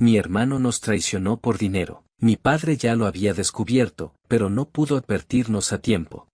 Mi hermano nos traicionó por dinero. Mi padre ya lo había descubierto, pero no pudo advertirnos a tiempo.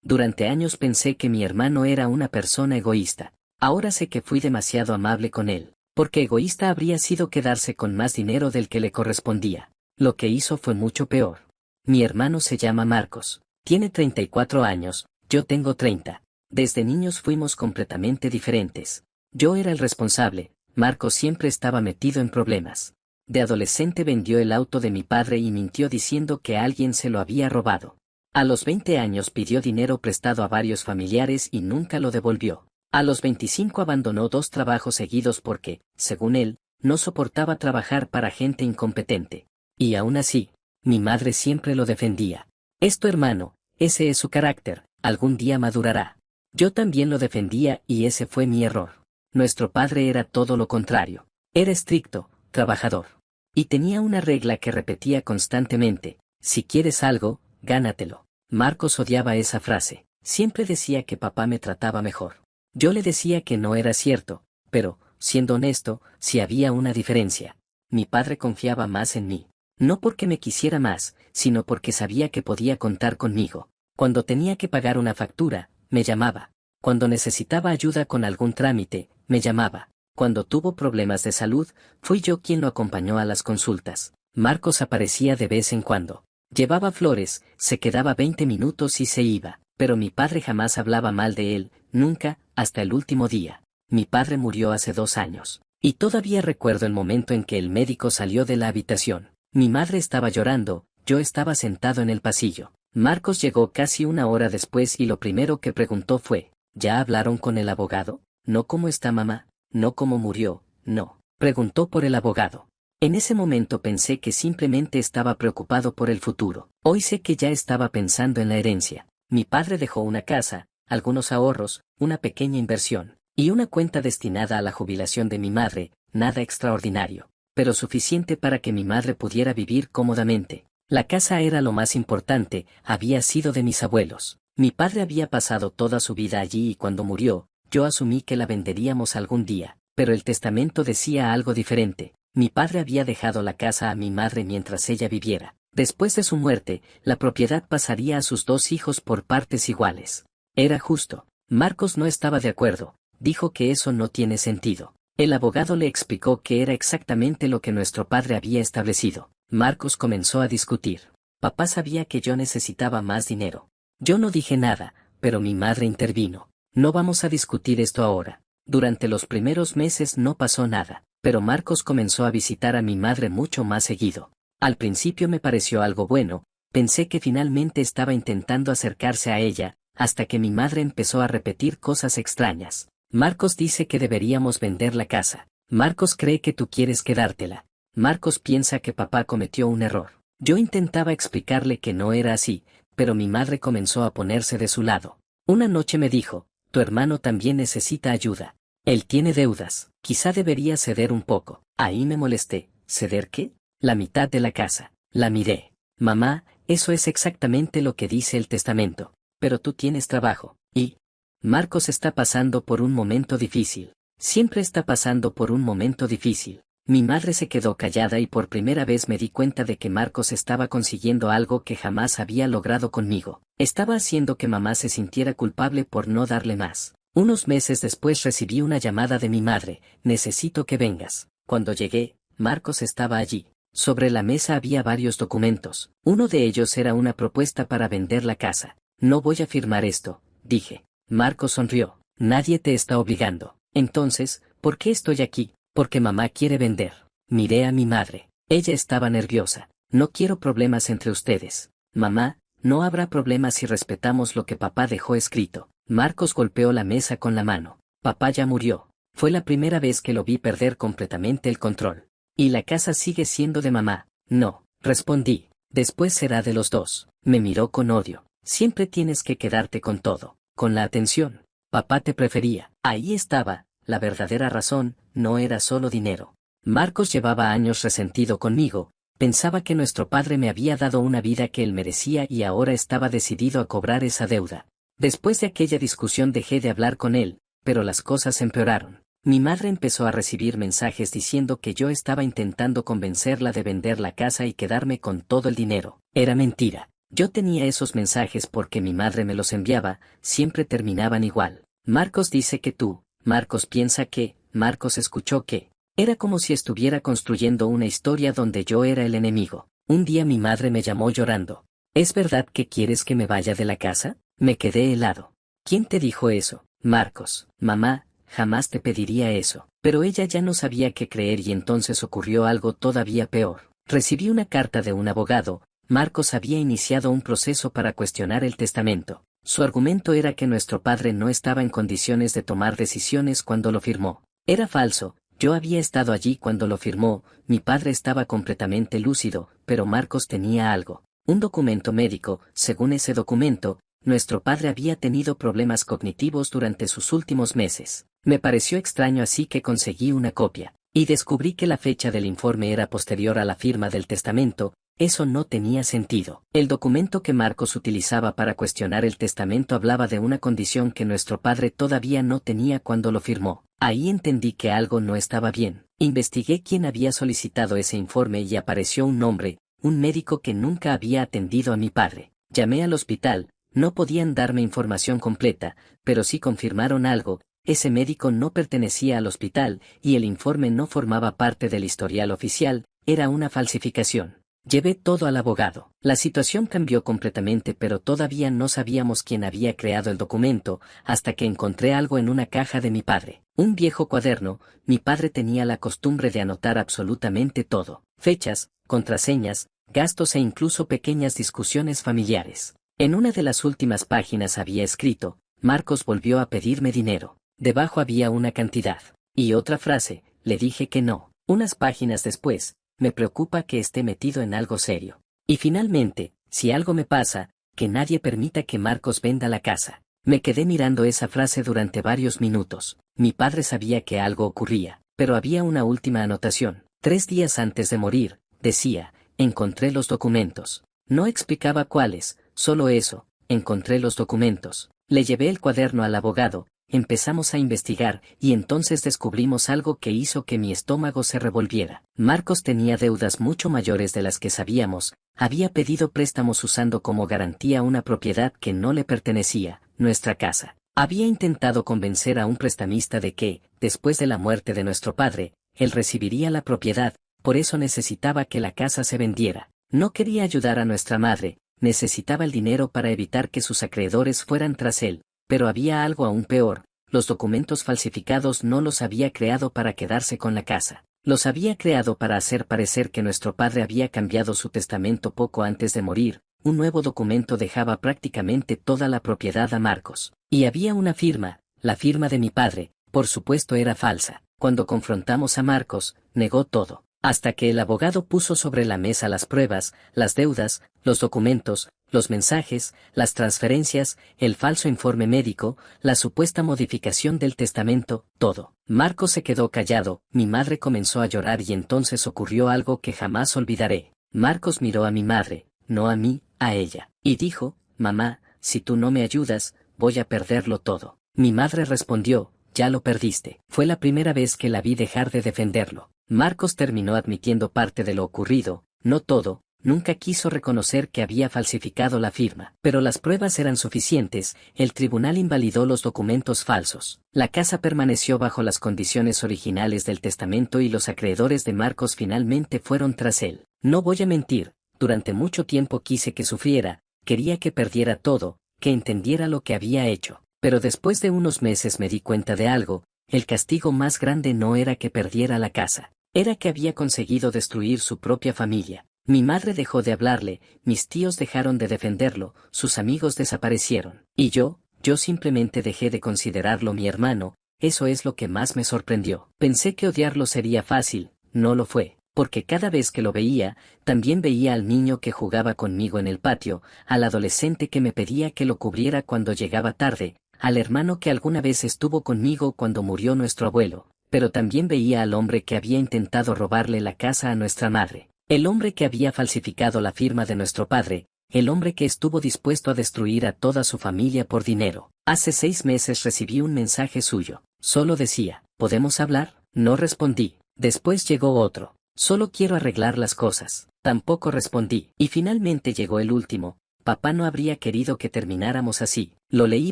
Durante años pensé que mi hermano era una persona egoísta. Ahora sé que fui demasiado amable con él, porque egoísta habría sido quedarse con más dinero del que le correspondía. Lo que hizo fue mucho peor. Mi hermano se llama Marcos. Tiene 34 años, yo tengo 30. Desde niños fuimos completamente diferentes. Yo era el responsable, Marcos siempre estaba metido en problemas. De adolescente vendió el auto de mi padre y mintió diciendo que alguien se lo había robado. A los 20 años pidió dinero prestado a varios familiares y nunca lo devolvió. A los 25 abandonó 2 trabajos seguidos porque, según él, no soportaba trabajar para gente incompetente. Y aún así, mi madre siempre lo defendía. Es tu hermano, ese es su carácter, algún día madurará. Yo también lo defendía y ese fue mi error. Nuestro padre era todo lo contrario. Era estricto, trabajador. Y tenía una regla que repetía constantemente: si quieres algo, gánatelo. Marcos odiaba esa frase. Siempre decía que papá me trataba mejor. Yo le decía que no era cierto, pero, siendo honesto, sí había una diferencia. Mi padre confiaba más en mí. No porque me quisiera más, sino porque sabía que podía contar conmigo. Cuando tenía que pagar una factura, me llamaba. Cuando necesitaba ayuda con algún trámite, me llamaba. Cuando tuvo problemas de salud, fui yo quien lo acompañó a las consultas. Marcos aparecía de vez en cuando. Llevaba flores, se quedaba 20 minutos y se iba, pero mi padre jamás hablaba mal de él, nunca, hasta el último día. Mi padre murió hace 2 años. Y todavía recuerdo el momento en que el médico salió de la habitación. Mi madre estaba llorando, yo estaba sentado en el pasillo. Marcos llegó casi 1 hora después y lo primero que preguntó fue: ¿ya hablaron con el abogado? No cómo está mamá, no cómo murió, no. Preguntó por el abogado. En ese momento pensé que simplemente estaba preocupado por el futuro. Hoy sé que ya estaba pensando en la herencia. Mi padre dejó una casa, algunos ahorros, una pequeña inversión, y una cuenta destinada a la jubilación de mi madre, nada extraordinario, pero suficiente para que mi madre pudiera vivir cómodamente. La casa era lo más importante, había sido de mis abuelos. Mi padre había pasado toda su vida allí y cuando murió, yo asumí que la venderíamos algún día, pero el testamento decía algo diferente. Mi padre había dejado la casa a mi madre mientras ella viviera. Después de su muerte, la propiedad pasaría a sus 2 hijos por partes iguales. Era justo. Marcos no estaba de acuerdo, dijo que eso no tiene sentido. El abogado le explicó que era exactamente lo que nuestro padre había establecido. Marcos comenzó a discutir. Papá sabía que yo necesitaba más dinero. Yo no dije nada, pero mi madre intervino. No vamos a discutir esto ahora. Durante los primeros meses no pasó nada, pero Marcos comenzó a visitar a mi madre mucho más seguido. Al principio me pareció algo bueno, pensé que finalmente estaba intentando acercarse a ella, hasta que mi madre empezó a repetir cosas extrañas. Marcos dice que deberíamos vender la casa. Marcos cree que tú quieres quedártela. Marcos piensa que papá cometió un error. Yo intentaba explicarle que no era así, pero mi madre comenzó a ponerse de su lado. Una noche me dijo: tu hermano también necesita ayuda. Él tiene deudas, quizá debería ceder un poco. Ahí me molesté. ¿Ceder qué? La mitad de la casa. La miré. Mamá, eso es exactamente lo que dice el testamento. Pero tú tienes trabajo, y Marcos está pasando por un momento difícil. Siempre está pasando por un momento difícil. Mi madre se quedó callada y por primera vez me di cuenta de que Marcos estaba consiguiendo algo que jamás había logrado conmigo. Estaba haciendo que mamá se sintiera culpable por no darle más. Unos meses después recibí una llamada de mi madre: necesito que vengas. Cuando llegué, Marcos estaba allí. Sobre la mesa había varios documentos. Uno de ellos era una propuesta para vender la casa. No voy a firmar esto, dije. Marcos sonrió. Nadie te está obligando. Entonces, ¿por qué estoy aquí? Porque mamá quiere vender. Miré a mi madre. Ella estaba nerviosa. No quiero problemas entre ustedes. Mamá, no habrá problemas si respetamos lo que papá dejó escrito. Marcos golpeó la mesa con la mano. Papá ya murió. Fue la primera vez que lo vi perder completamente el control. Y la casa sigue siendo de mamá. No, respondí. Después será de los dos. Me miró con odio. Siempre tienes que quedarte con todo, con la atención. Papá te prefería. Ahí estaba, la verdadera razón, no era solo dinero. Marcos llevaba años resentido conmigo, pensaba que nuestro padre me había dado una vida que él merecía y ahora estaba decidido a cobrar esa deuda. Después de aquella discusión dejé de hablar con él, pero las cosas empeoraron. Mi madre empezó a recibir mensajes diciendo que yo estaba intentando convencerla de vender la casa y quedarme con todo el dinero. Era mentira. Yo tenía esos mensajes porque mi madre me los enviaba, siempre terminaban igual. Marcos dice que tú, Marcos piensa que, Marcos escuchó que. Era como si estuviera construyendo una historia donde yo era el enemigo. Un día mi madre me llamó llorando. ¿Es verdad que quieres que me vaya de la casa? Me quedé helado. ¿Quién te dijo eso? Marcos. Mamá, jamás te pediría eso. Pero ella ya no sabía qué creer y entonces ocurrió algo todavía peor. Recibí una carta de un abogado. Marcos había iniciado un proceso para cuestionar el testamento. Su argumento era que nuestro padre no estaba en condiciones de tomar decisiones cuando lo firmó. Era falso, yo había estado allí cuando lo firmó, mi padre estaba completamente lúcido, pero Marcos tenía algo. Un documento médico. Según ese documento, nuestro padre había tenido problemas cognitivos durante sus últimos meses. Me pareció extraño, así que conseguí una copia, y descubrí que la fecha del informe era posterior a la firma del testamento. Eso no tenía sentido. El documento que Marcos utilizaba para cuestionar el testamento hablaba de una condición que nuestro padre todavía no tenía cuando lo firmó. Ahí entendí que algo no estaba bien. Investigué quién había solicitado ese informe y apareció un nombre, un médico que nunca había atendido a mi padre. Llamé al hospital, no podían darme información completa, pero sí confirmaron algo. Ese médico no pertenecía al hospital y el informe no formaba parte del historial oficial, era una falsificación. Llevé todo al abogado. La situación cambió completamente, pero todavía no sabíamos quién había creado el documento, hasta que encontré algo en una caja de mi padre. Un viejo cuaderno. Mi padre tenía la costumbre de anotar absolutamente todo. Fechas, contraseñas, gastos e incluso pequeñas discusiones familiares. En una de las últimas páginas había escrito: Marcos volvió a pedirme dinero. Debajo había una cantidad. Y otra frase: le dije que no. Unas páginas después: me preocupa que esté metido en algo serio. Y finalmente, si algo me pasa, que nadie permita que Marcos venda la casa. Me quedé mirando esa frase durante varios minutos. Mi padre sabía que algo ocurría, pero había una última anotación. 3 días antes de morir, decía: encontré los documentos. No explicaba cuáles, solo eso: encontré los documentos. Le llevé el cuaderno al abogado. Empezamos a investigar, y entonces descubrimos algo que hizo que mi estómago se revolviera. Marcos tenía deudas mucho mayores de las que sabíamos, había pedido préstamos usando como garantía una propiedad que no le pertenecía, nuestra casa. Había intentado convencer a un prestamista de que, después de la muerte de nuestro padre, él recibiría la propiedad, por eso necesitaba que la casa se vendiera. No quería ayudar a nuestra madre, necesitaba el dinero para evitar que sus acreedores fueran tras él. Pero había algo aún peor: los documentos falsificados no los había creado para quedarse con la casa. Los había creado para hacer parecer que nuestro padre había cambiado su testamento poco antes de morir. Un nuevo documento dejaba prácticamente toda la propiedad a Marcos. Y había una firma, la firma de mi padre. Por supuesto era falsa. Cuando confrontamos a Marcos, negó todo. Hasta que el abogado puso sobre la mesa las pruebas, las deudas, los documentos, los mensajes, las transferencias, el falso informe médico, la supuesta modificación del testamento, todo. Marcos se quedó callado. Mi madre comenzó a llorar y entonces ocurrió algo que jamás olvidaré. Marcos miró a mi madre, no a mí, a ella, y dijo: mamá, si tú no me ayudas, voy a perderlo todo. Mi madre respondió: ya lo perdiste. Fue la primera vez que la vi dejar de defenderlo. Marcos terminó admitiendo parte de lo ocurrido, no todo. Nunca quiso reconocer que había falsificado la firma, pero las pruebas eran suficientes. El tribunal invalidó los documentos falsos. La casa permaneció bajo las condiciones originales del testamento y los acreedores de Marcos finalmente fueron tras él. No voy a mentir, durante mucho tiempo quise que sufriera, quería que perdiera todo, que entendiera lo que había hecho. Pero después de unos meses me di cuenta de algo: el castigo más grande no era que perdiera la casa, era que había conseguido destruir su propia familia. Mi madre dejó de hablarle, mis tíos dejaron de defenderlo, sus amigos desaparecieron. Y yo simplemente dejé de considerarlo mi hermano. Eso es lo que más me sorprendió. Pensé que odiarlo sería fácil, no lo fue, porque cada vez que lo veía, también veía al niño que jugaba conmigo en el patio, al adolescente que me pedía que lo cubriera cuando llegaba tarde, al hermano que alguna vez estuvo conmigo cuando murió nuestro abuelo, pero también veía al hombre que había intentado robarle la casa a nuestra madre. El hombre que había falsificado la firma de nuestro padre, el hombre que estuvo dispuesto a destruir a toda su familia por dinero. Hace 6 meses recibí un mensaje suyo. Solo decía: ¿podemos hablar? No respondí. Después llegó otro. Solo quiero arreglar las cosas. Tampoco respondí. Y finalmente llegó el último. Papá no habría querido que termináramos así. Lo leí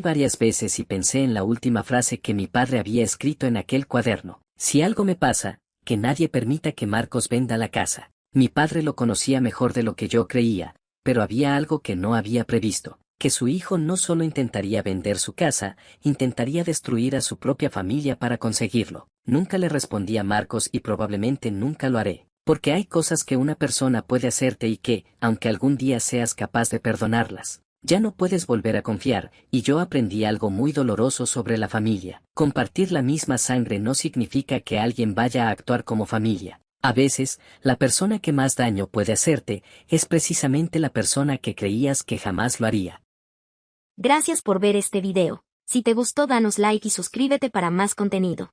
varias veces y pensé en la última frase que mi padre había escrito en aquel cuaderno. Si algo me pasa, que nadie permita que Marcos venda la casa. Mi padre lo conocía mejor de lo que yo creía, pero había algo que no había previsto, que su hijo no solo intentaría vender su casa, intentaría destruir a su propia familia para conseguirlo. Nunca le respondí a Marcos y probablemente nunca lo haré, porque hay cosas que una persona puede hacerte y que, aunque algún día seas capaz de perdonarlas, ya no puedes volver a confiar, y yo aprendí algo muy doloroso sobre la familia. Compartir la misma sangre no significa que alguien vaya a actuar como familia. A veces, la persona que más daño puede hacerte es precisamente la persona que creías que jamás lo haría. Gracias por ver este video. Si te gustó, danos like y suscríbete para más contenido.